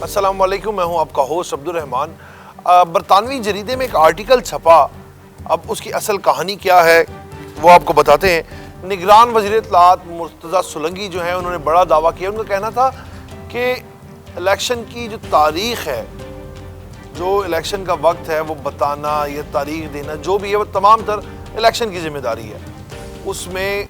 السلام علیکم، میں ہوں آپ کا ہوسٹ عبدالرحمان۔ برطانوی جریدے میں ایک آرٹیکل چھپا، اب اس کی اصل کہانی کیا ہے وہ آپ کو بتاتے ہیں۔ نگران وزیر اطلاعات مرتضیٰ سولنگی جو ہیں، انہوں نے بڑا دعویٰ کیا۔ ان کا کہنا تھا کہ الیکشن کی جو تاریخ ہے، جو الیکشن کا وقت ہے وہ بتانا یا تاریخ دینا جو بھی ہے، وہ تمام تر الیکشن کی ذمہ داری ہے۔ اس میں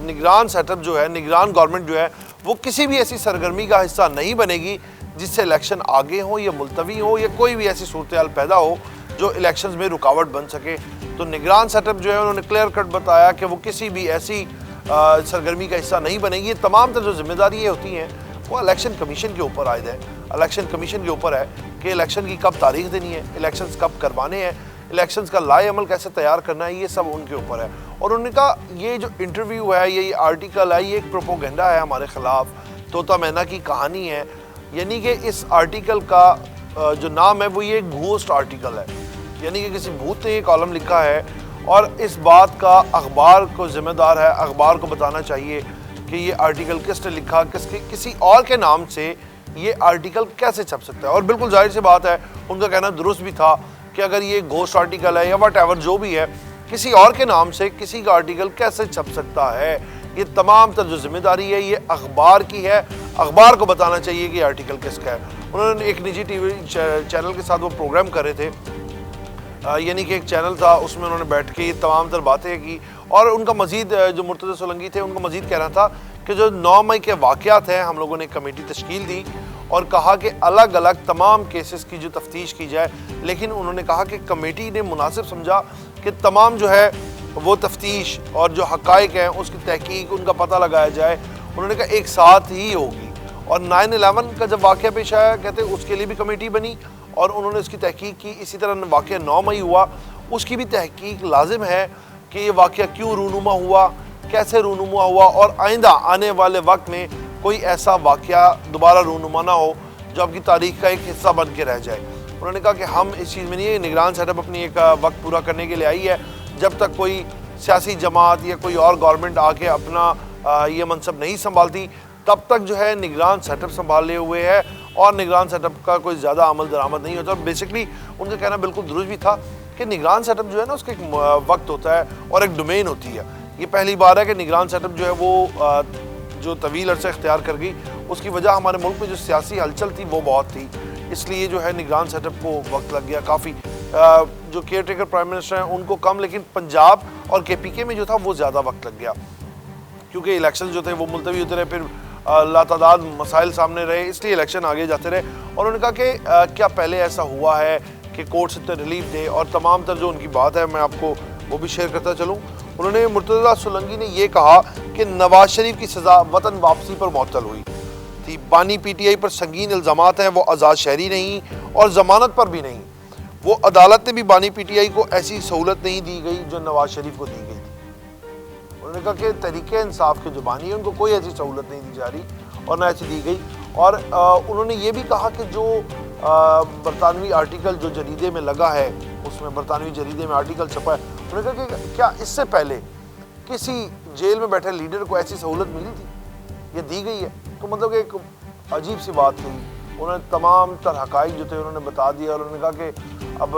نگران سیٹ اپ جو ہے، نگران گورنمنٹ جو ہے، وہ کسی بھی ایسی سرگرمی کا حصہ نہیں بنے گی جس سے الیکشن آگے ہوں یا ملتوی ہو یا کوئی بھی ایسی صورتحال پیدا ہو جو الیکشنز میں رکاوٹ بن سکے۔ تو نگران سیٹ اپ جو ہے، انہوں نے کلیئر کٹ بتایا کہ وہ کسی بھی ایسی سرگرمی کا حصہ نہیں بنے گی۔ یہ تمام تر جو ذمہ داریاں ہوتی ہیں وہ الیکشن کمیشن کے اوپر عائد ہے۔ الیکشن کمیشن کے اوپر ہے کہ الیکشن کی کب تاریخ دینی ہے، الیکشنز کب کروانے ہیں، الیکشنز کا لائحہ عمل کیسے تیار کرنا ہے، یہ سب ان کے اوپر ہے۔ اور انہوں نے کہا یہ جو انٹرویو ہے، یہ آرٹیکل ہے، یہ ایک پروپوگنڈا ہے ہمارے خلاف، طوطا مینا کی کہانی ہے۔ یعنی کہ اس آرٹیکل کا جو نام ہے وہ یہ گھوسٹ آرٹیکل ہے، یعنی کہ کسی بھوت نے یہ کالم لکھا ہے اور اس بات کا اخبار کو ذمہ دار ہے، اخبار کو بتانا چاہیے کہ یہ آرٹیکل کس نے لکھا، کسی اور کے نام سے یہ آرٹیکل کیسے چھپ سکتا ہے۔ اور بالکل ظاہر سی بات ہے، ان کا کہنا درست بھی تھا کہ اگر یہ گھوسٹ آرٹیکل ہے یا واٹ ایور جو بھی ہے، کسی اور کے نام سے کسی کا آرٹیکل کیسے چھپ سکتا ہے۔ یہ تمام تر جو ذمہ داری ہے یہ اخبار کی ہے، اخبار کو بتانا چاہیے کہ یہ آرٹیکل کس کا ہے۔ انہوں نے ایک نجی ٹی وی چینل کے ساتھ وہ پروگرام کر رہے تھے، یعنی کہ ایک چینل تھا، اس میں انہوں نے بیٹھ کے یہ تمام تر باتیں کی۔ اور ان کا مزید جو مرتضیٰ سولنگی تھے، ان کا مزید کہنا تھا کہ جو 9 مئی کے واقعات ہیں، ہم لوگوں نے ایک کمیٹی تشکیل دی اور کہا کہ الگ الگ تمام کیسز کی جو تفتیش کی جائے، لیکن انہوں نے کہا کہ کمیٹی نے مناسب سمجھا کہ تمام جو ہے وہ تفتیش اور جو حقائق ہیں اس کی تحقیق، ان کا پتہ لگایا جائے۔ انہوں نے کہا ایک ساتھ ہی ہوگی۔ اور 9/11 کا جب واقعہ پیش آیا، کہتے اس کے لیے بھی کمیٹی بنی اور انہوں نے اس کی تحقیق کی۔ اسی طرح واقعہ 9 مئی ہوا، اس کی بھی تحقیق لازم ہے کہ یہ واقعہ کیوں رونما ہوا، کیسے رونما ہوا، اور آئندہ آنے والے وقت میں کوئی ایسا واقعہ دوبارہ رونما نہ ہو جو آپ کی تاریخ کا ایک حصہ بن کے رہ جائے۔ انہوں نے کہا کہ ہم اس چیز میں نہیں ہے، نگران سیٹ اپ اپنی ایک وقت پورا کرنے کے لیے آئی ہے۔ جب تک کوئی سیاسی جماعت یا کوئی اور گورنمنٹ آ کے اپنا یہ منصب نہیں سنبھالتی، تب تک جو ہے نگران سیٹ اپ سنبھالے ہوئے ہے اور نگران سیٹ اپ کا کوئی زیادہ عمل درآمد نہیں ہوتا۔ اور بیسکلی ان کا کہنا بالکل درست بھی تھا کہ نگران سیٹ اپ جو ہے نا، اس کا ایک وقت ہوتا ہے اور ایک ڈومین ہوتی ہے۔ یہ پہلی بار ہے کہ نگران سیٹ اپ جو ہے وہ جو طویل عرصہ اختیار کر گئی۔ اس کی وجہ ہمارے ملک میں جو سیاسی ہلچل تھی وہ بہت تھی، اس لیے جو ہے نگران سیٹ اپ کو وقت لگ گیا کافی۔ جو کیئر ٹیکر پرائم منسٹر ہیں ان کو کم، لیکن پنجاب اور KPK میں جو تھا وہ زیادہ وقت لگ گیا، کیونکہ الیکشن جو تھے وہ ملتوی ہوتے رہے، پھر لاتعداد مسائل سامنے رہے، اس لیے الیکشن آگے جاتے رہے۔ اور انہوں نے کہا کہ کیا پہلے ایسا ہوا ہے کہ کورٹ سے ریلیف دے، اور تمام تر جو ان کی بات ہے میں آپ کو وہ بھی شیئر کرتا چلوں۔ انہوں نے مرتضیٰ سولنگی نے یہ کہا کہ نواز شریف کی سزا وطن واپسی پر معطل ہوئی تھی، بانی PTI پر سنگین الزامات ہیں، وہ آزاد شہری نہیں اور ضمانت پر بھی نہیں۔ وہ عدالت نے بھی بانی PTI کو ایسی سہولت نہیں دی گئی جو نواز شریف کو دی گئی تھی۔ انہوں نے کہا کہ تحریک انصاف کے جو بانی ہیں ان کو کوئی ایسی سہولت نہیں دی جا رہی اور نہ ایسی دی گئی۔ اور انہوں نے یہ بھی کہا کہ جو برطانوی آرٹیکل جو جریدے میں لگا ہے، اس میں برطانوی جریدے میں آرٹیکل چھپا ہے، انہوں نے کہا کہ کیا اس سے پہلے کسی جیل میں بیٹھے لیڈر کو ایسی سہولت ملی تھی، یہ دی گئی ہے؟ تو مطلب کہ ایک عجیب سی بات تھی۔ انہوں نے تمام تر حقائق جو تھے انہوں نے بتا دیا، اور انہوں نے کہا کہ اب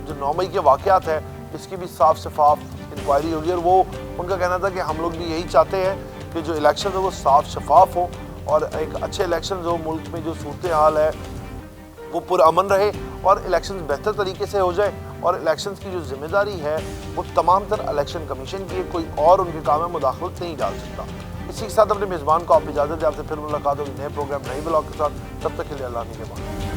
جو 9 مئی کے واقعات ہیں اس کی بھی صاف شفاف انکوائری ہوگی۔ اور وہ ان کا کہنا تھا کہ ہم لوگ بھی یہی چاہتے ہیں کہ جو الیکشن ہے وہ صاف شفاف ہو اور ایک اچھے الیکشن ہو، ملک میں جو صورتحال ہے وہ پرامن رہے اور الیکشنز بہتر طریقے سے ہو جائے۔ اور الیکشنز کی جو ذمہ داری ہے وہ تمام تر الیکشن کمیشن کی ہے، کوئی اور ان کے کام میں مداخلت نہیں ڈال سکتا۔ اسی کے ساتھ اپنے میزبان کو آپ اجازت دیں، آپ سے پھر ملاقات ہوگی نئے پروگرام نئے بلاگ کے ساتھ۔ تب تک کے لیے اللہ نے کے بعد۔